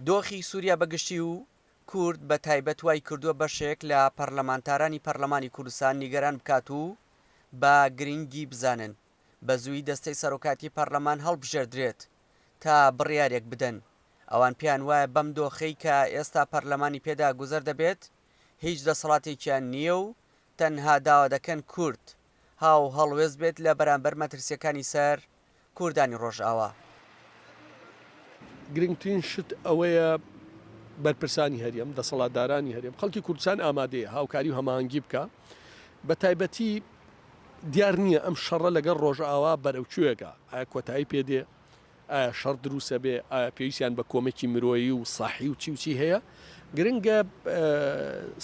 دۆخی سووریا بەگشتی و کورد بە تایبەت وای کردووە بەشێک لە پەرلەمانتارانی پەرلەمانی کوردستان نیگەران بکات و بە گرنگی بزانن بە زووی دەستەی سەرۆکاتی پەرلەمان هەڵبژێردرێت تا بڕیارێک بدەن. ئەوان پێیان وایە بەم دۆخەی کە ئێستا پەرلەمانی پێدا گوزەر دەبێت هیچ دەسەڵاتێکیان نییە و تەنها داوا دەکەن کورد هاو هەڵوێز بێت لە بەرامبەر مەترسیەکانی سەر کوردانی ڕۆژئاوا. گرنگترین شت ئەوەیە بەرپرسانی هەریەم دەسەڵاتدارانی هەریەم خەڵکی کوردستان ئامادەیە هاوکاری و هەماهەنگی بکە بە تایبەتی دیار نییە ئەم شەڕە لەگەڵ ڕۆژئاوا بەرەوچوویەکە ئایا کۆتایی پێدێ ئایا شەڕ دروستە بێ ئایا پێویستیان بە کۆمەکی مرۆیی و ساحی و چی هەیە گرنگە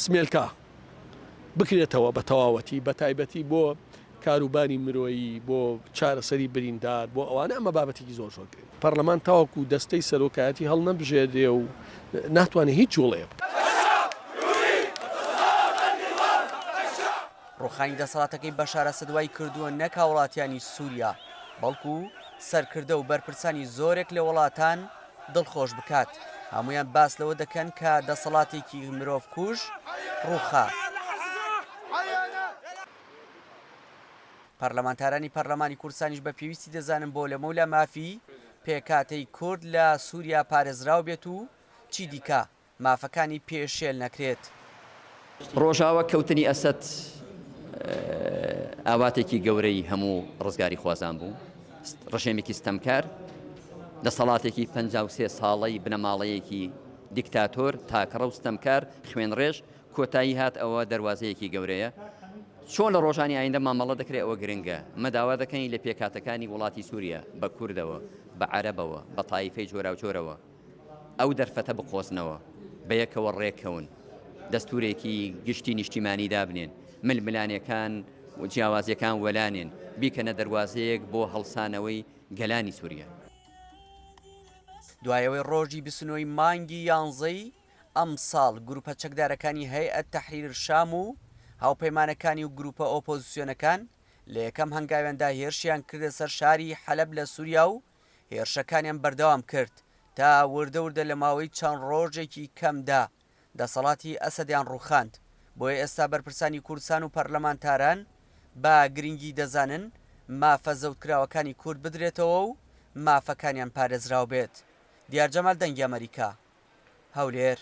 سمێلکە بکرێتەوە بە تەواوەتی بە تایبەتی بۆ کاروباری مرۆیی بۆ چارەسەری بریندار بۆ ئەوانە ئەمە بابەتێکی زۆر زۆرکرێت پەرلەمان تاوەکو دەستەی سەرۆکایەتی هەڵ نەبژێردێ و ناتوانێت هیچ جوڵەیە بکە. ڕوخانی دەسەڵاتەکەی بەشارە سەدوای کردووە نەک وڵاتیانی سووریا بەڵکو سەرکردە و بەرپرسانی زۆرێک لە وڵاتان دڵخۆش بکات. هەمویان باس لەوە دەکەن کە دەسەڵاتێکی مرۆڤ کوژ ڕووخا. پەرلەمانتارانی پەرلەمانی کوردستانیش بە پێویستی دەزانن بۆ لەمەولا مافی پێکاتەی کورد لە سووریا پارێزراو بێت و چی دیکە مافەکانی پێشێل نەکرێت. ڕۆژاوە کەوتنی ئەسد ئاواتێکی گەورەی هەموو ڕزگاری خوازان بوو ڕژێمێکی ستەمکار دەسەڵاتێکی 53 ساڵەی بنەماڵەیەکی دیکتاتۆر تاکەڕە و ستەمکار خوێن ڕێژ کۆتایی هات ئەوە دەواازەیەکی گەورەیە چۆن لە ڕۆژانی ئایندە مامەڵە دەکرێت ئەوە گرنگە مەداوا دەکەین لە پێکاتەکانی وڵاتی سووریا بە کوردەوە بە عەرەبەوە بە تایفەی جۆرا و جۆرەوە ئەو دەرفەتە بقۆزنەوە بە یەکەوە ڕێککەون دەستورێکی گشتی نیشتیمانی دابنێن ململانیەکان و جیاوازیەکان وەلانێن بیکەنە دەواازەیەک بۆ هەڵسانەوەی گەلانی سووریا. دوایەوەی ڕۆژی 29 مانگی 11 ئەم ساڵ گروپە چەکدارەکانی هەیئەت تەحریر شام و هاوپەیمانەکانی و گروپە ئۆپۆزیسیۆنەکان لە یەکەم هەنگاوێندا هێرشیان کردە سەر شاری حەلەب لە سووریا و هێرشەکانیان بەردەوام کرد تا وردە لە ماوەی چەند ڕۆژێکی کەمدا دەسەڵاتی ئەسەدیان ڕووخاند. بۆیە ئێستا بەرپرسانی کوردستان و پەرلەمانتاران بە گرنگی دەزانن مافە زەوتکراوەکانی کورد بدرێتەوە و مافەکانیان پارێزراو بێت. دیار جەمال دەنگی ئەمریکا هەولێر.